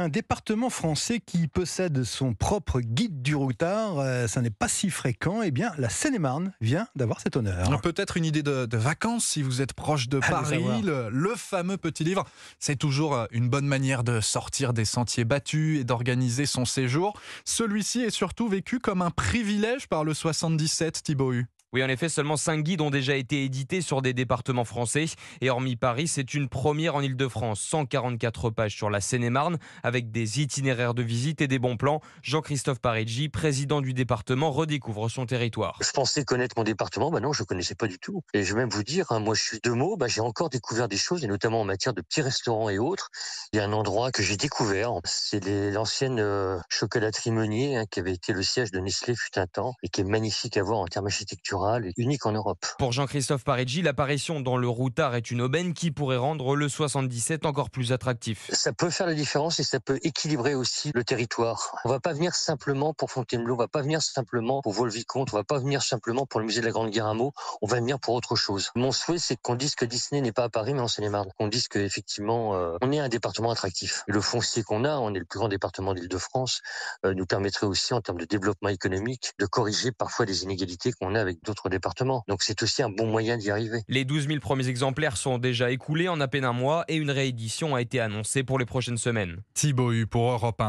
un département français qui possède son propre guide du routard. Ça n'est pas si fréquent. Eh bien, la Seine-et-Marne vient d'avoir cet honneur. Peut-être une idée de vacances si vous êtes proche de Allez Paris. savoir. Le fameux petit livre, c'est toujours une bonne manière de sortir des sentiers battus et d'organiser son séjour. Celui-ci est surtout vécu comme un privilège par le 77, Thibaut Hu. Oui, en effet, seulement 5 guides ont déjà été édités sur des départements français. Et hormis Paris, c'est une première en Ile-de-France. 144 pages sur la Seine-et-Marne, avec des itinéraires de visite et des bons plans. Jean-Christophe Pareggi, président du département, redécouvre son territoire. Je pensais connaître mon département, non, je connaissais pas du tout. Et je vais même vous dire, moi je suis de Meaux, j'ai encore découvert des choses, et notamment en matière de petits restaurants et autres. Il y a un endroit que j'ai découvert, c'est l'ancienne chocolaterie Meunier, qui avait été le siège de Nestlé fut un temps, et qui est magnifique à voir en termes architecturaux et unique en Europe. Pour Jean-Christophe Pareggi, l'apparition dans le routard est une aubaine qui pourrait rendre le 77 encore plus attractif. Ça peut faire la différence et ça peut équilibrer aussi le territoire. On va pas venir simplement pour Fontainebleau, on va pas venir simplement pour Vaux-le-Vicomte, on va pas venir simplement pour le musée de la Grande Guerre à Meaux, on va venir pour autre chose. Mon souhait, c'est qu'on dise que Disney n'est pas à Paris mais en Seine-et-Marne. Qu'on dise qu'effectivement, on est un département attractif. Et le foncier qu'on a, on est le plus grand département d'Île-de-France, nous permettrait aussi en termes de développement économique de corriger parfois des inégalités qu'on a avec d'autres départements. Donc c'est aussi un bon moyen d'y arriver. Les 12 000 premiers exemplaires sont déjà écoulés en à peine un mois et une réédition a été annoncée pour les prochaines semaines. Thibaut Hu pour Europe 1.